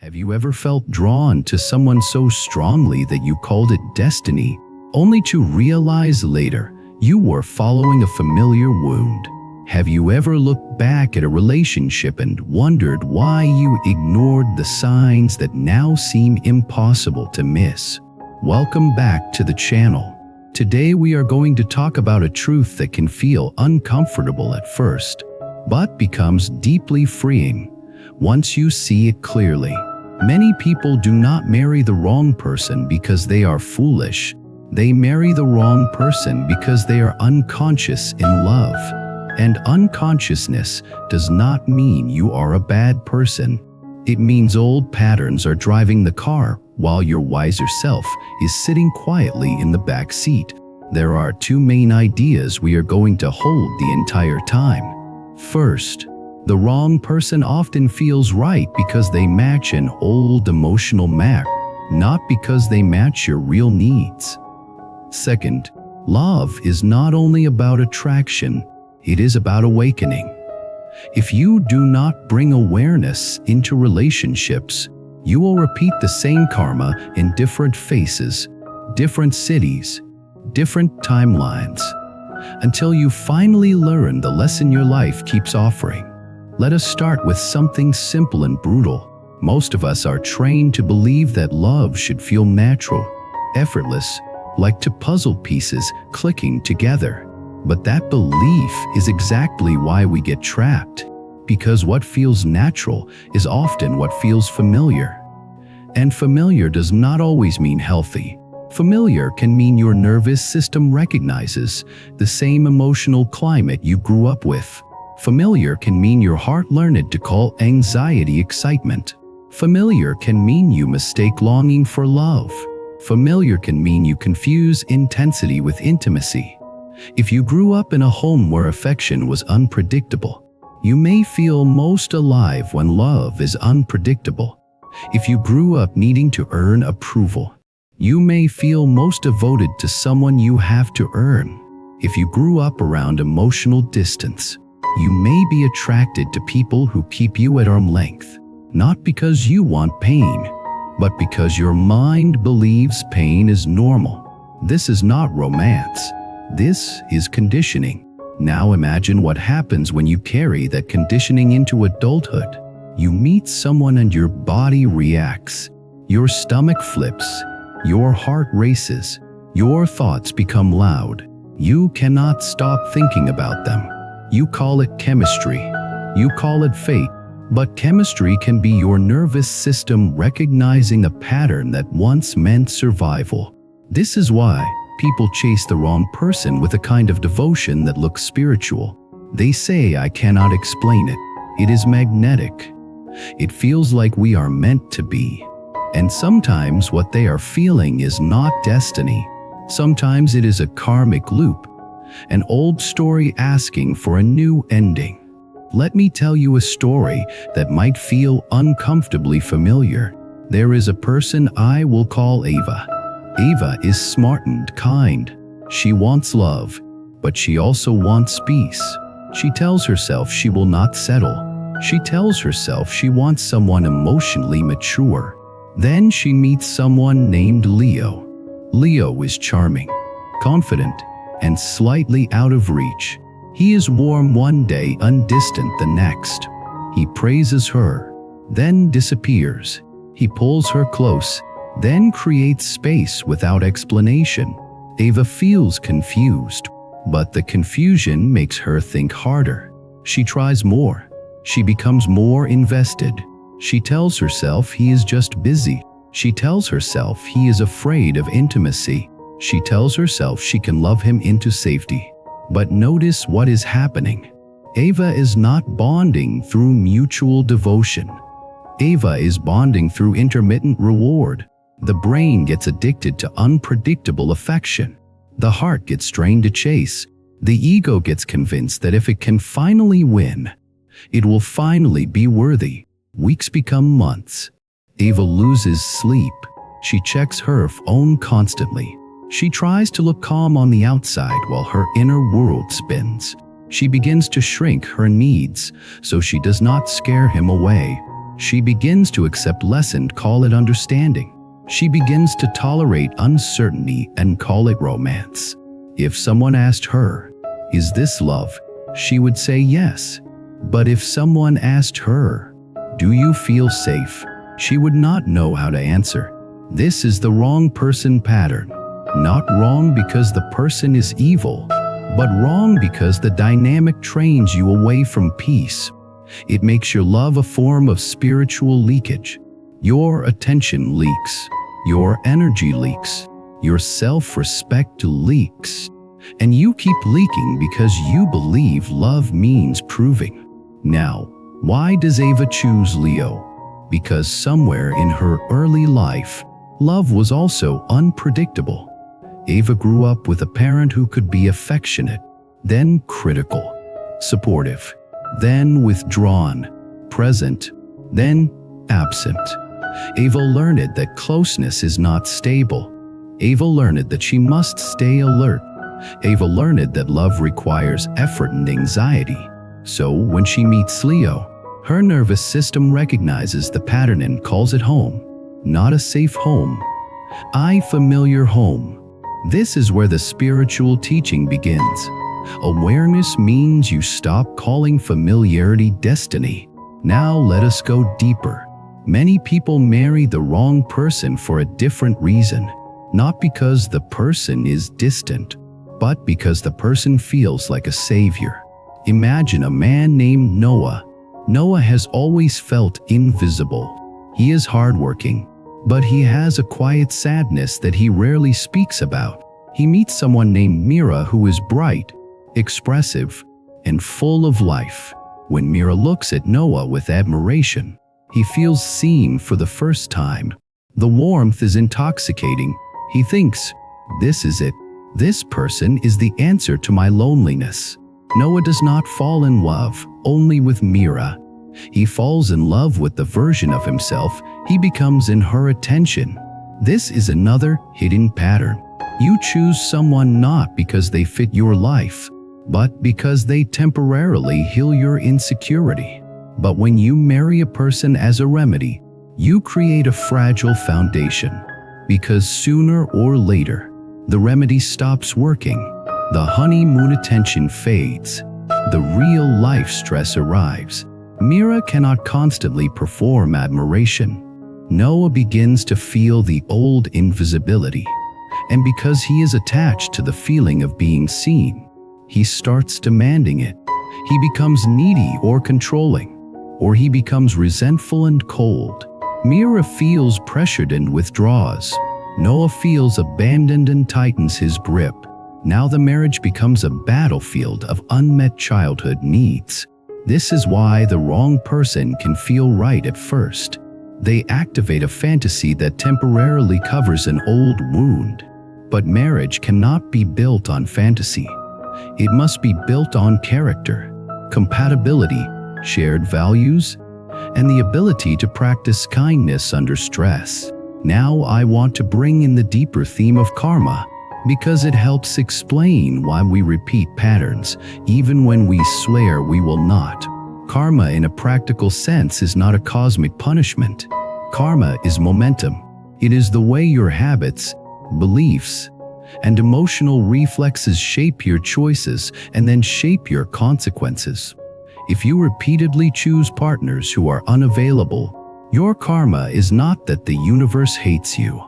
Have you ever felt drawn to someone so strongly that you called it destiny, only to realize later you were following a familiar wound? Have you ever looked back at a relationship and wondered why you ignored the signs that now seem impossible to miss? Welcome back to the channel. Today we are going to talk about a truth that can feel uncomfortable at first, but becomes deeply freeing once you see it clearly. Many people do not marry the wrong person because they are foolish. They marry the wrong person because they are unconscious in love. And unconsciousness does not mean you are a bad person. It means old patterns are driving the car while your wiser self is sitting quietly in the back seat. There are two main ideas we are going to hold the entire time. First, the wrong person often feels right because they match an old emotional map, not because they match your real needs. Second, love is not only about attraction, it is about awakening. If you do not bring awareness into relationships, you will repeat the same karma in different faces, different cities, different timelines, until you finally learn the lesson your life keeps offering. Let us start with something simple and brutal. Most of us are trained to believe that love should feel natural, effortless, like two puzzle pieces clicking together. But that belief is exactly why we get trapped, because what feels natural is often what feels familiar. And familiar does not always mean healthy. Familiar can mean your nervous system recognizes the same emotional climate you grew up with. Familiar can mean your heart learned to call anxiety excitement. Familiar can mean you mistake longing for love. Familiar can mean you confuse intensity with intimacy. If you grew up in a home where affection was unpredictable, you may feel most alive when love is unpredictable. If you grew up needing to earn approval, you may feel most devoted to someone you have to earn. If you grew up around emotional distance, you may be attracted to people who keep you at arm's length, not because you want pain, but because your mind believes pain is normal. This is not romance. This is conditioning. Now imagine what happens when you carry that conditioning into adulthood. You meet someone and your body reacts. Your stomach flips. Your heart races. Your thoughts become loud. You cannot stop thinking about them. You call it chemistry. You call it fate. But chemistry can be your nervous system recognizing a pattern that once meant survival. This is why people chase the wrong person with a kind of devotion that looks spiritual. They say, "I cannot explain it. It is magnetic. It feels like we are meant to be." And sometimes what they are feeling is not destiny. Sometimes it is a karmic loop, an old story asking for a new ending. Let me tell you a story that might feel uncomfortably familiar. There is a person I will call Ava. Ava is smart and kind. She wants love, but she also wants peace. She tells herself she will not settle. She tells herself she wants someone emotionally mature. Then she meets someone named Leo. Leo is charming, confident, and slightly out of reach. He is warm one day, undistant the next. He praises her, then disappears. He pulls her close, then creates space without explanation. Ava feels confused, but the confusion makes her think harder. She tries more. She becomes more invested. She tells herself he is just busy. She tells herself he is afraid of intimacy. She tells herself she can love him into safety. But notice what is happening. Ava is not bonding through mutual devotion. Ava is bonding through intermittent reward. The brain gets addicted to unpredictable affection. The heart gets trained to chase. The ego gets convinced that if it can finally win, it will finally be worthy. Weeks become months. Ava loses sleep. She checks her phone constantly. She tries to look calm on the outside while her inner world spins. She begins to shrink her needs so she does not scare him away. She begins to accept less and call it understanding. She begins to tolerate uncertainty and call it romance. If someone asked her, "Is this love?" she would say yes. But if someone asked her, "Do you feel safe?" she would not know how to answer. This is the wrong person pattern. Not wrong because the person is evil, but wrong because the dynamic trains you away from peace. It makes your love a form of spiritual leakage. Your attention leaks. Your energy leaks. Your self-respect leaks. And you keep leaking because you believe love means proving. Now, why does Ava choose Leo? Because somewhere in her early life, love was also unpredictable. Ava grew up with a parent who could be affectionate, then critical, supportive, then withdrawn, present, then absent. Ava learned that closeness is not stable. Ava learned that she must stay alert. Ava learned that love requires effort and anxiety. So when she meets Leo, her nervous system recognizes the pattern and calls it home. Not a safe home, a familiar home. This is where the spiritual teaching begins. Awareness means you stop calling familiarity destiny. Now let us go deeper. Many people marry the wrong person for a different reason, not because the person is distant, but because the person feels like a savior. Imagine a man named Noah. Noah has always felt invisible. He is hardworking, but he has a quiet sadness that he rarely speaks about. He meets someone named Mira who is bright, expressive, and full of life. When Mira looks at Noah with admiration, he feels seen for the first time. The warmth is intoxicating. He thinks, "This is it. This person is the answer to my loneliness." Noah does not fall in love only with Mira. He falls in love with the version of himself he becomes in her attention. This is another hidden pattern. You choose someone not because they fit your life, but because they temporarily heal your insecurity. But when you marry a person as a remedy, you create a fragile foundation. Because sooner or later, the remedy stops working. The honeymoon attention fades. The real-life stress arrives. Mira cannot constantly perform admiration. Noah begins to feel the old invisibility. And because he is attached to the feeling of being seen, he starts demanding it. He becomes needy or controlling, or he becomes resentful and cold. Mira feels pressured and withdraws. Noah feels abandoned and tightens his grip. Now the marriage becomes a battlefield of unmet childhood needs. This is why the wrong person can feel right at first. They activate a fantasy that temporarily covers an old wound. But marriage cannot be built on fantasy. It must be built on character, compatibility, shared values, and the ability to practice kindness under stress. Now I want to bring in the deeper theme of karma, because it helps explain why we repeat patterns even when we swear we will not. Karma in a practical sense is not a cosmic punishment. Karma is momentum. It is the way your habits, beliefs, and emotional reflexes shape your choices and then shape your consequences. If you repeatedly choose partners who are unavailable, your karma is not that the universe hates you.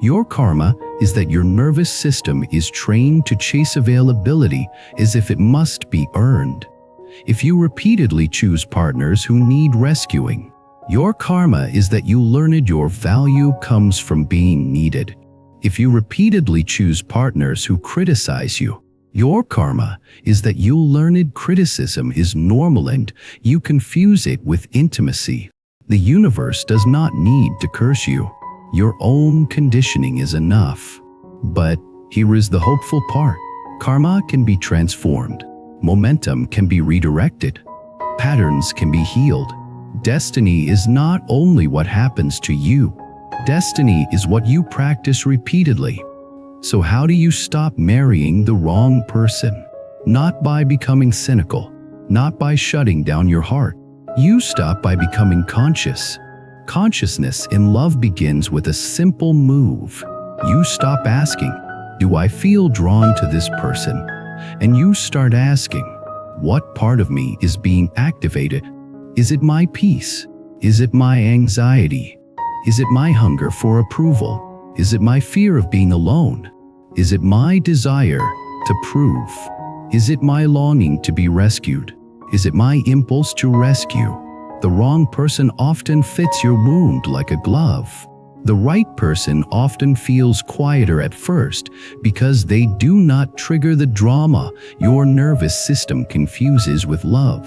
Your karma is that your nervous system is trained to chase availability as if it must be earned. If you repeatedly choose partners who need rescuing, your karma is that you learned your value comes from being needed. If you repeatedly choose partners who criticize you, your karma is that you learned criticism is normal and you confuse it with intimacy. The universe does not need to curse you. Your own conditioning is enough. But here is the hopeful part. Karma can be transformed. Momentum can be redirected. Patterns can be healed. Destiny is not only what happens to you. Destiny is what you practice repeatedly. So how do you stop marrying the wrong person? Not by becoming cynical, not by shutting down your heart, You stop by becoming conscious. Consciousness in love begins with a simple move. You stop asking, "Do I feel drawn to this person?" And you start asking, "What part of me is being activated? Is it my peace? Is it my anxiety? Is it my hunger for approval? Is it my fear of being alone? Is it my desire to prove? Is it my longing to be rescued? Is it my impulse to rescue?" The wrong person often fits your wound like a glove. The right person often feels quieter at first because they do not trigger the drama your nervous system confuses with love.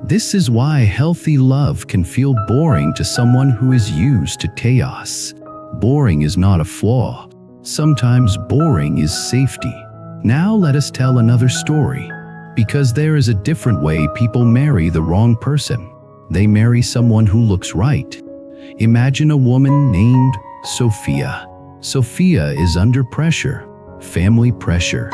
This is why healthy love can feel boring to someone who is used to chaos. Boring is not a flaw. Sometimes boring is safety. Now let us tell another story. Because there is a different way people marry the wrong person. They marry someone who looks right. Imagine a woman named Sophia. Sophia is under pressure. Family pressure,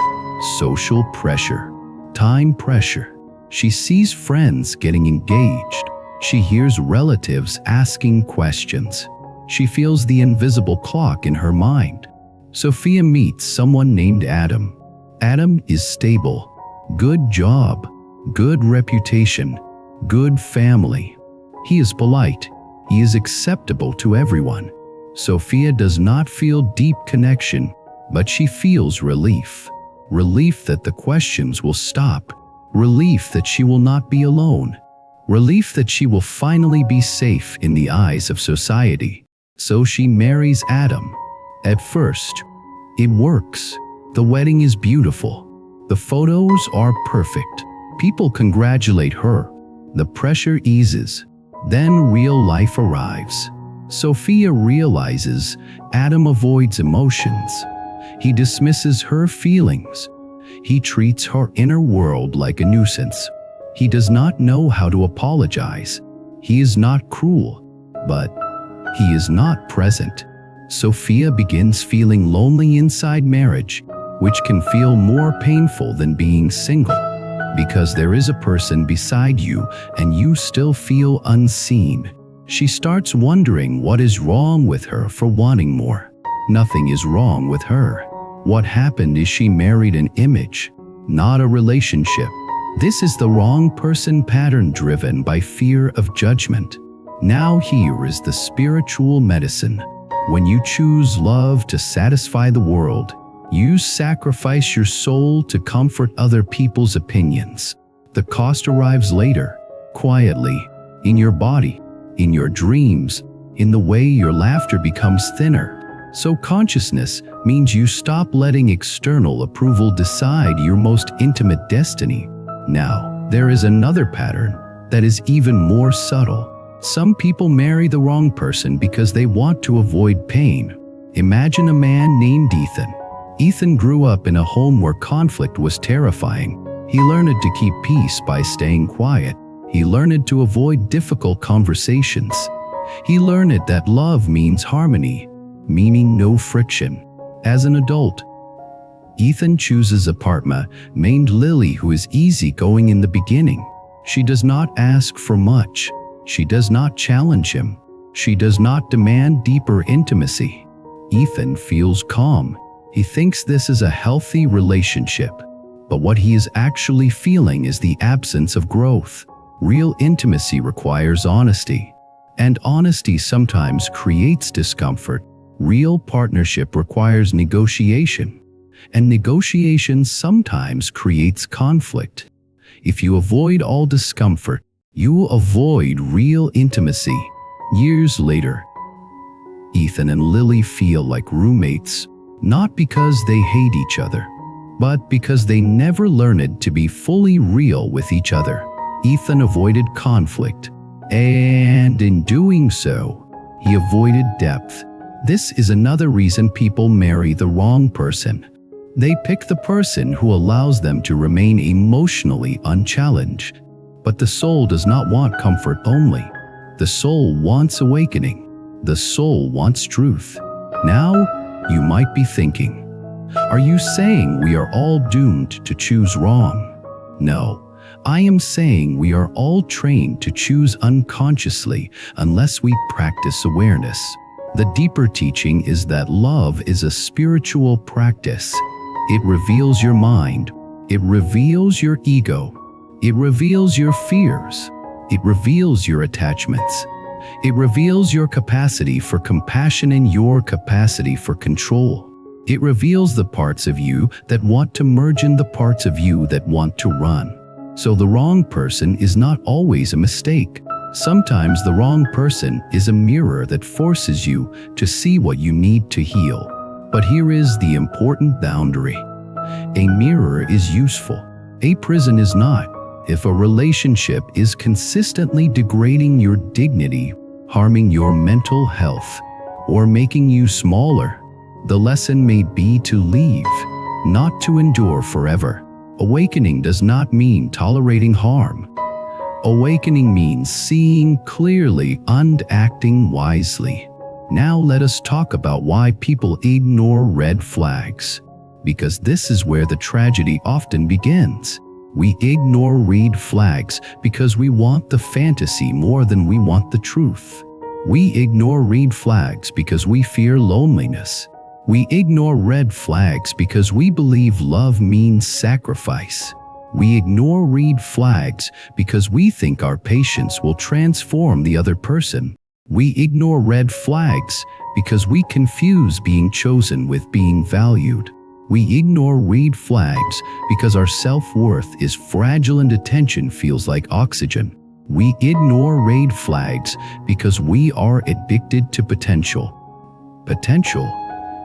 social pressure, time pressure. She sees friends getting engaged. She hears relatives asking questions. She feels the invisible clock in her mind. Sophia meets someone named Adam. Adam is stable. Good job, good reputation, good family. He is polite. He is acceptable to everyone. Sophia does not feel deep connection, but she feels relief. Relief that the questions will stop. Relief that she will not be alone. Relief that she will finally be safe in the eyes of society. So she marries Adam. At first, it works. The wedding is beautiful. The photos are perfect. People congratulate her. The pressure eases. Then real life arrives. Sophia realizes Adam avoids emotions. He dismisses her feelings. He treats her inner world like a nuisance. He does not know how to apologize. He is not cruel, but he is not present. Sophia begins feeling lonely inside marriage, which can feel more painful than being single, because there is a person beside you and you still feel unseen. She starts wondering what is wrong with her for wanting more. Nothing is wrong with her. What happened is she married an image, not a relationship. This is the wrong person pattern driven by fear of judgment. Now here is the spiritual medicine. When you choose love to satisfy the world, you sacrifice your soul to comfort other people's opinions. The cost arrives later, quietly, in your body, in your dreams, in the way your laughter becomes thinner. So consciousness means you stop letting external approval decide your most intimate destiny. Now, there is another pattern that is even more subtle. Some people marry the wrong person because they want to avoid pain. Imagine a man named Ethan. Ethan grew up in a home where conflict was terrifying. He learned to keep peace by staying quiet. He learned to avoid difficult conversations. He learned that love means harmony, meaning no friction. As an adult, Ethan chooses a partner named Lily who is easygoing in the beginning. She does not ask for much. She does not challenge him. She does not demand deeper intimacy. Ethan feels calm. He thinks this is a healthy relationship. But what he is actually feeling is the absence of growth. Real intimacy requires honesty. And honesty sometimes creates discomfort. Real partnership requires negotiation. And negotiation sometimes creates conflict. If you avoid all discomfort, you will avoid real intimacy. Years later, Ethan and Lily feel like roommates, not because they hate each other, but because they never learned to be fully real with each other. Ethan avoided conflict, and in doing so, he avoided depth. This is another reason people marry the wrong person. They pick the person who allows them to remain emotionally unchallenged. But the soul does not want comfort only. The soul wants awakening. The soul wants truth. Now, you might be thinking, are you saying we are all doomed to choose wrong? No, I am saying we are all trained to choose unconsciously unless we practice awareness. The deeper teaching is that love is a spiritual practice. It reveals your mind. It reveals your ego. It reveals your fears. It reveals your attachments. It reveals your capacity for compassion and your capacity for control. It reveals the parts of you that want to merge in the parts of you that want to run. So the wrong person is not always a mistake. Sometimes the wrong person is a mirror that forces you to see what you need to heal. But here is the important boundary. A mirror is useful. A prison is not. If a relationship is consistently degrading your dignity, harming your mental health, or making you smaller, the lesson may be to leave, not to endure forever. Awakening does not mean tolerating harm. Awakening means seeing clearly and acting wisely. Now let us talk about why people ignore red flags. Because this is where the tragedy often begins. We ignore red flags because we want the fantasy more than we want the truth. We ignore red flags because we fear loneliness. We ignore red flags because we believe love means sacrifice. We ignore red flags because we think our patience will transform the other person. We ignore red flags because we confuse being chosen with being valued. We ignore red flags because our self-worth is fragile and attention feels like oxygen. We ignore red flags because we are addicted to potential. Potential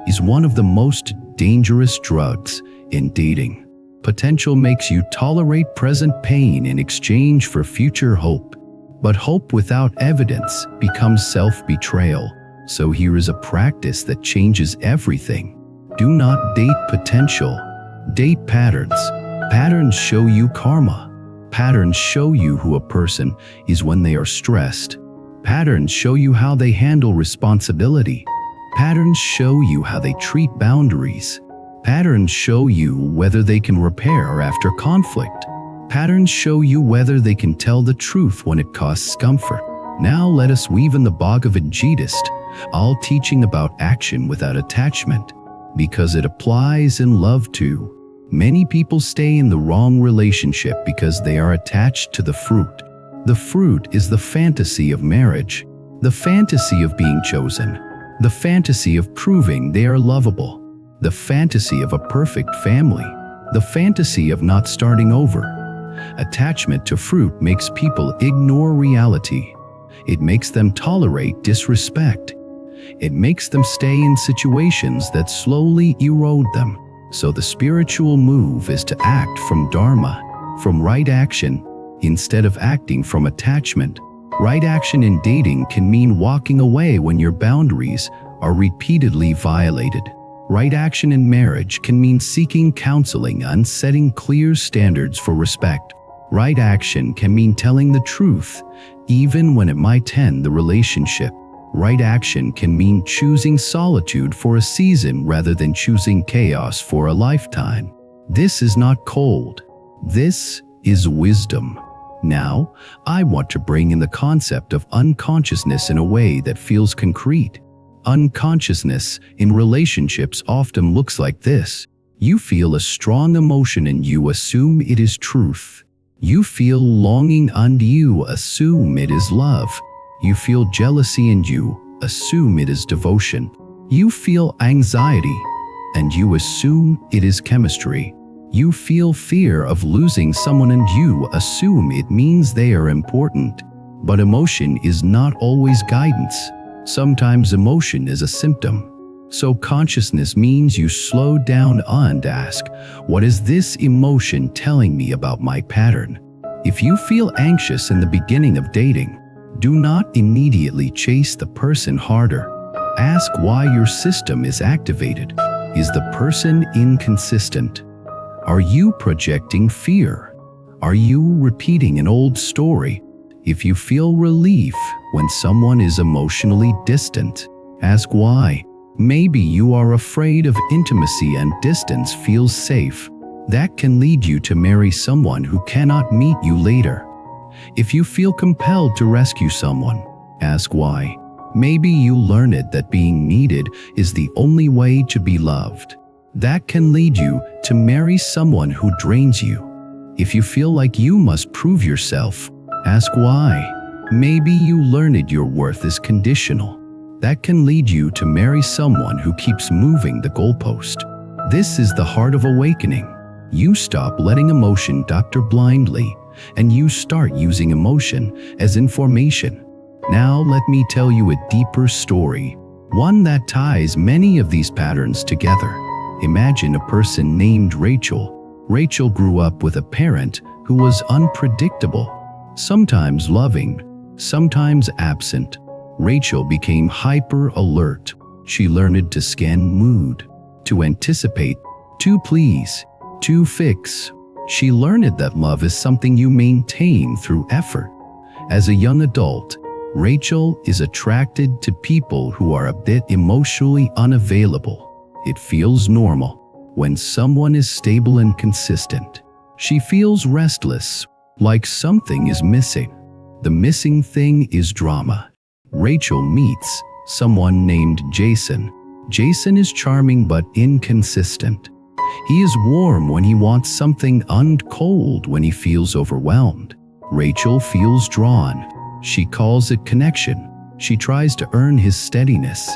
is one of the most dangerous drugs in dating. Potential makes you tolerate present pain in exchange for future hope. But hope without evidence becomes self-betrayal. So here is a practice that changes everything. Do not date potential. Date patterns. Patterns show you karma. Patterns show you who a person is when they are stressed. Patterns show you how they handle responsibility. Patterns show you how they treat boundaries. Patterns show you whether they can repair after conflict. Patterns show you whether they can tell the truth when it costs comfort. Now let us weave in the Bhagavad Gita, all teaching about action without attachment, because it applies in love too. Many people stay in the wrong relationship because they are attached to the fruit. The fruit is the fantasy of marriage, the fantasy of being chosen, the fantasy of proving they are lovable, the fantasy of a perfect family, the fantasy of not starting over. Attachment to fruit makes people ignore reality. It makes them tolerate disrespect. It makes them stay in situations that slowly erode them. So the spiritual move is to act from dharma, from right action, instead of acting from attachment. Right action in dating can mean walking away when your boundaries are repeatedly violated. Right action in marriage can mean seeking counseling and setting clear standards for respect. Right action can mean telling the truth, even when it might end the relationship. Right action can mean choosing solitude for a season rather than choosing chaos for a lifetime. This is not cold. This is wisdom. Now, I want to bring in the concept of unconsciousness in a way that feels concrete. Unconsciousness in relationships often looks like this. You feel a strong emotion and you assume it is truth. You feel longing and you assume it is love. You feel jealousy and you assume it is devotion. You feel anxiety and you assume it is chemistry. You feel fear of losing someone and you assume it means they are important. But emotion is not always guidance. Sometimes emotion is a symptom. So consciousness means you slow down and ask, what is this emotion telling me about my pattern? If you feel anxious in the beginning of dating, do not immediately chase the person harder. Ask why your system is activated. Is the person inconsistent? Are you projecting fear? Are you repeating an old story? If you feel relief when someone is emotionally distant, ask why. Maybe you are afraid of intimacy and distance feels safe. That can lead you to marry someone who cannot meet you later. If you feel compelled to rescue someone, ask why. Maybe you learned that being needed is the only way to be loved. That can lead you to marry someone who drains you. If you feel like you must prove yourself, ask why. Maybe you learned your worth is conditional. That can lead you to marry someone who keeps moving the goalpost. This is the heart of awakening. You stop letting emotion doctor blindly, and you start using emotion as information. Now let me tell you a deeper story, one that ties many of these patterns together. Imagine a person named Rachel. Rachel grew up with a parent who was unpredictable, sometimes loving, sometimes absent. Rachel became hyper alert. She learned to scan mood, to anticipate, to please, to fix. She learned that love is something you maintain through effort. As a young adult, Rachel is attracted to people who are a bit emotionally unavailable. It feels normal when someone is stable and consistent. She feels restless, like something is missing. The missing thing is drama. Rachel meets someone named Jason. Jason is charming but inconsistent. He is warm when he wants something and cold when he feels overwhelmed. Rachel feels drawn. She calls it connection. She tries to earn his steadiness.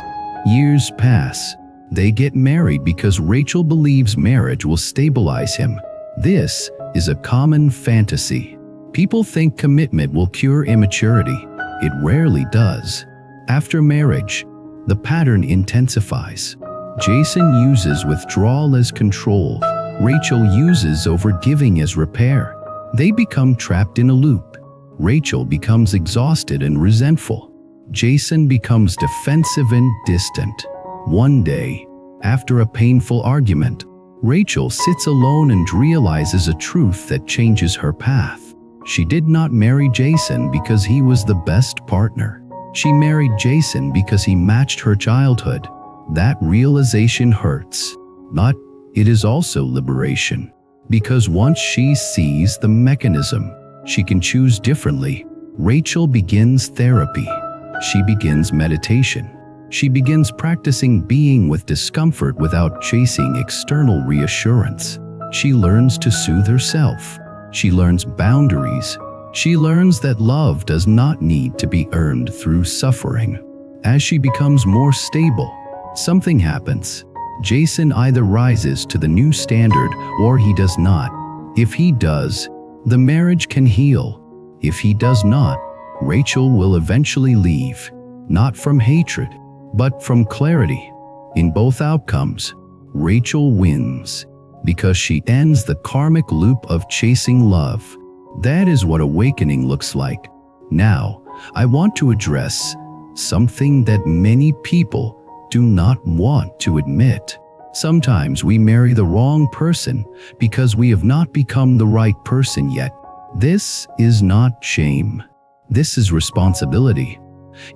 Years pass. They get married because Rachel believes marriage will stabilize him. This is a common fantasy. People think commitment will cure immaturity. It rarely does. After marriage, the pattern intensifies. Jason uses withdrawal as control. Rachel uses overgiving as repair. They become trapped in a loop. Rachel becomes exhausted and resentful. Jason becomes defensive and distant. One day, after a painful argument, Rachel sits alone and realizes a truth that changes her path. She did not marry Jason because he was the best partner. She married Jason because he matched her childhood. That realization hurts. But it is also liberation. Because once she sees the mechanism, she can choose differently. Rachel begins therapy. She begins meditation. She begins practicing being with discomfort without chasing external reassurance. She learns to soothe herself. She learns boundaries. She learns that love does not need to be earned through suffering. As she becomes more stable, something happens. Jason either rises to the new standard or he does not. If he does, the marriage can heal. If he does not, Rachel will eventually leave, not from hatred, but from clarity. In both outcomes, Rachel wins because she ends the karmic loop of chasing love. That is what awakening looks like. Now, I want to address something that many people do not want to admit. Sometimes we marry the wrong person because we have not become the right person yet. This is not shame. This is responsibility.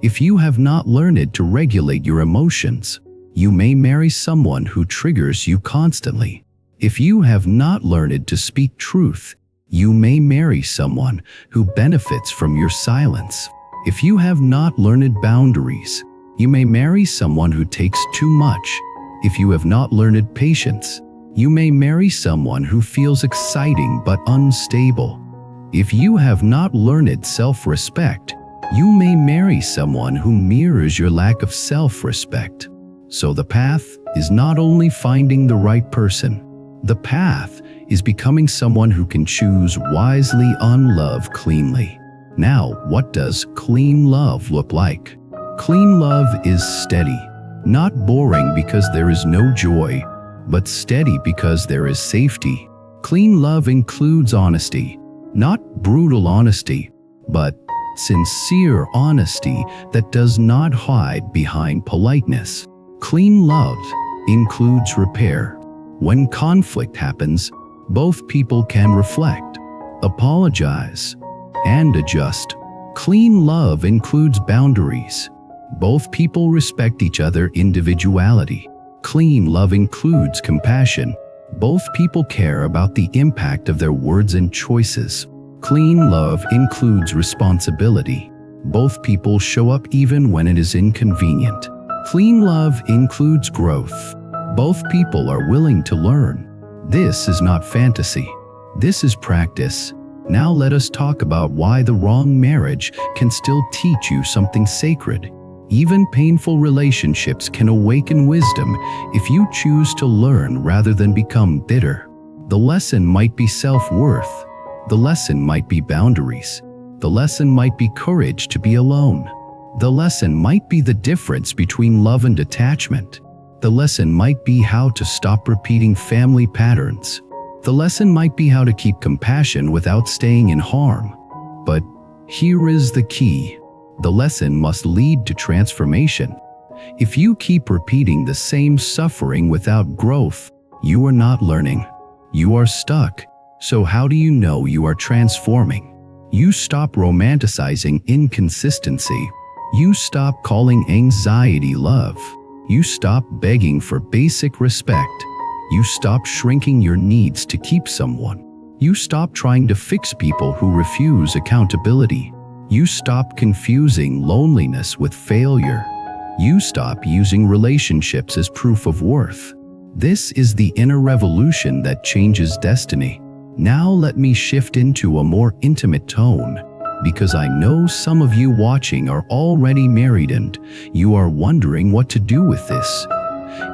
If you have not learned to regulate your emotions, you may marry someone who triggers you constantly. If you have not learned to speak truth, you may marry someone who benefits from your silence. If you have not learned boundaries, you may marry someone who takes too much. If you have not learned patience, you may marry someone who feels exciting but unstable. If you have not learned self-respect, you may marry someone who mirrors your lack of self-respect. So the path is not only finding the right person. The path is becoming someone who can choose wisely and love cleanly. Now, what does clean love look like? Clean love is steady, not boring because there is no joy, but steady because there is safety. Clean love includes honesty, not brutal honesty, but sincere honesty that does not hide behind politeness. Clean love includes repair. When conflict happens, both people can reflect, apologize, and adjust. Clean love includes boundaries. Both people respect each other's individuality. Clean love includes compassion. Both people care about the impact of their words and choices. Clean love includes responsibility. Both people show up even when it is inconvenient. Clean love includes growth. Both people are willing to learn. This is not fantasy. This is practice. Now let us talk about why the wrong marriage can still teach you something sacred. Even painful relationships can awaken wisdom if you choose to learn rather than become bitter. The lesson might be self-worth. The lesson might be boundaries. The lesson might be courage to be alone. The lesson might be the difference between love and attachment. The lesson might be how to stop repeating family patterns. The lesson might be how to keep compassion without staying in harm. But here is the key. The lesson must lead to transformation. If you keep repeating the same suffering without growth, you are not learning. You are stuck. So how do you know you are transforming? You stop romanticizing inconsistency. You stop calling anxiety love. You stop begging for basic respect. You stop shrinking your needs to keep someone. You stop trying to fix people who refuse accountability. You stop confusing loneliness with failure. You stop using relationships as proof of worth. This is the inner revolution that changes destiny. Now let me shift into a more intimate tone, because I know some of you watching are already married and you are wondering what to do with this.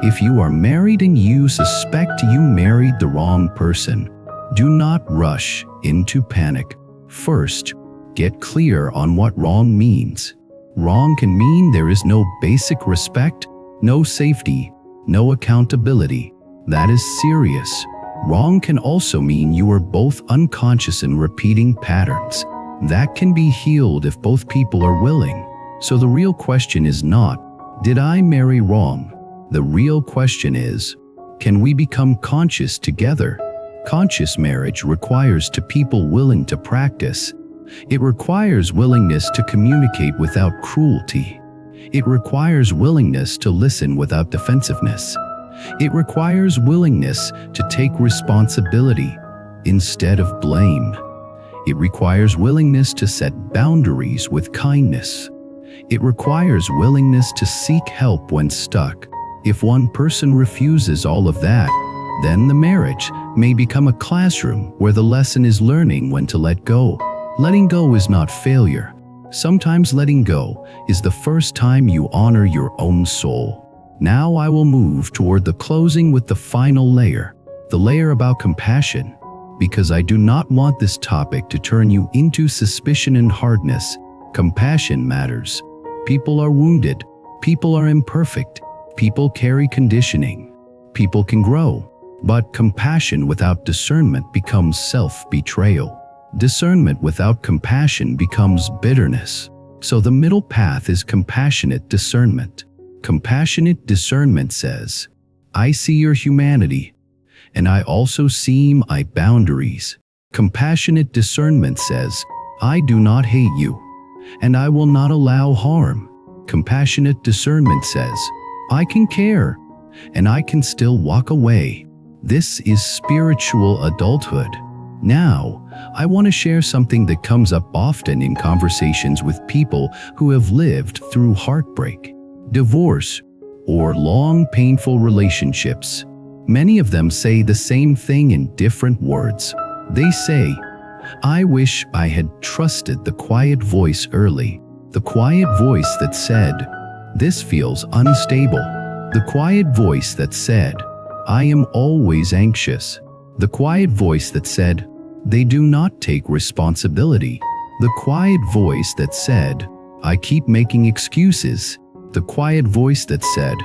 If you are married and you suspect you married the wrong person, do not rush into panic. First, get clear on what wrong means. Wrong can mean there is no basic respect, no safety, no accountability. That is serious. Wrong can also mean you are both unconscious in repeating patterns. That can be healed if both people are willing. So the real question is not, did I marry wrong? The real question is, can we become conscious together? Conscious marriage requires two people willing to practice. It requires willingness to communicate without cruelty. It requires willingness to listen without defensiveness. It requires willingness to take responsibility instead of blame. It requires willingness to set boundaries with kindness. It requires willingness to seek help when stuck. If one person refuses all of that, then the marriage may become a classroom where the lesson is learning when to let go. Letting go is not failure. Sometimes letting go is the first time you honor your own soul. Now I will move toward the closing with the final layer, the layer about compassion, because I do not want this topic to turn you into suspicion and hardness. Compassion matters. People are wounded. People are imperfect. People carry conditioning. People can grow. But compassion without discernment becomes self-betrayal. Discernment without compassion becomes bitterness. So the middle path is compassionate discernment. Compassionate discernment says, I see your humanity, and I also see my boundaries. Compassionate discernment says, I do not hate you, and I will not allow harm. Compassionate discernment says, I can care, and I can still walk away. This is spiritual adulthood. Now, I want to share something that comes up often in conversations with people who have lived through heartbreak, divorce, or long, painful relationships. Many of them say the same thing in different words. They say, I wish I had trusted the quiet voice early. The quiet voice that said, this feels unstable. The quiet voice that said, I am always anxious. The quiet voice that said, they do not take responsibility. The quiet voice that said, I keep making excuses. The quiet voice that said,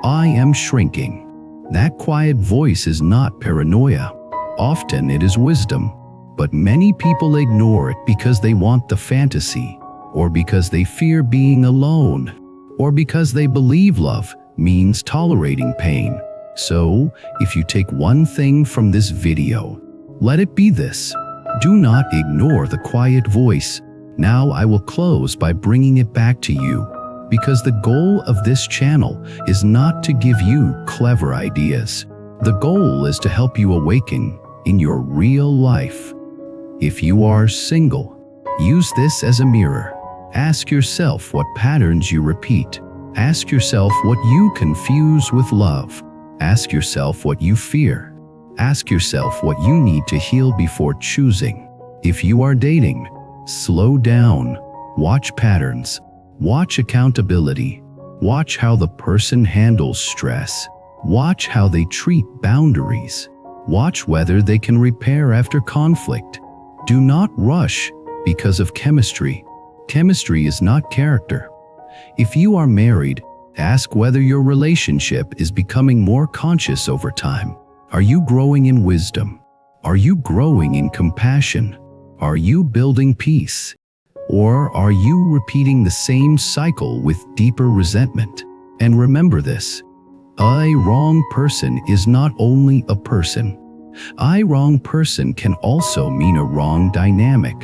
I am shrinking. That quiet voice is not paranoia. Often it is wisdom, but many people ignore it because they want the fantasy, or because they fear being alone, or because they believe love means tolerating pain. So, if you take one thing from this video, let it be this. Do not ignore the quiet voice. Now I will close by bringing it back to you, because the goal of this channel is not to give you clever ideas. The goal is to help you awaken in your real life. If you are single, use this as a mirror. Ask yourself what patterns you repeat. Ask yourself what you confuse with love. Ask yourself what you fear. Ask yourself what you need to heal before choosing. If you are dating, slow down. Watch patterns. Watch accountability. Watch how the person handles stress. Watch how they treat boundaries. Watch whether they can repair after conflict. Do not rush because of chemistry. Chemistry is not character. If you are married, ask whether your relationship is becoming more conscious over time. Are you growing in wisdom? Are you growing in compassion? Are you building peace? Or are you repeating the same cycle with deeper resentment? And remember this, a wrong person is not only a person. A wrong person can also mean a wrong dynamic.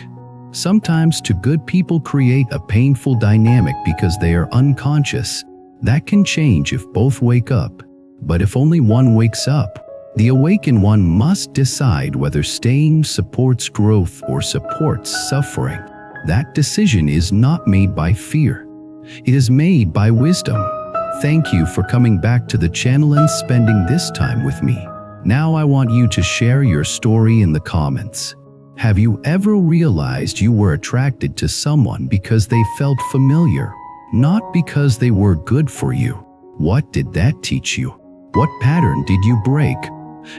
Sometimes two good people create a painful dynamic because they are unconscious. That can change if both wake up. But if only one wakes up, the awakened one must decide whether staying supports growth or supports suffering. That decision is not made by fear. It is made by wisdom. Thank you for coming back to the channel and spending this time with me. Now I want you to share your story in the comments. Have you ever realized you were attracted to someone because they felt familiar, not because they were good for you? What did that teach you? What pattern did you break?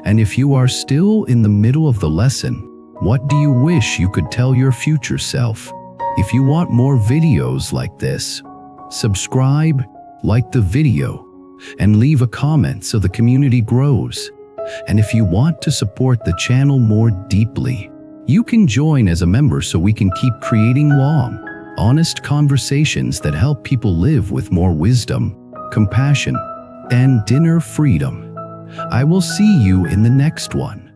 And if you are still in the middle of the lesson, what do you wish you could tell your future self? If you want more videos like this, subscribe, like the video, and leave a comment so the community grows. And if you want to support the channel more deeply, you can join as a member so we can keep creating long, honest conversations that help people live with more wisdom, compassion, and inner freedom. I will see you in the next one.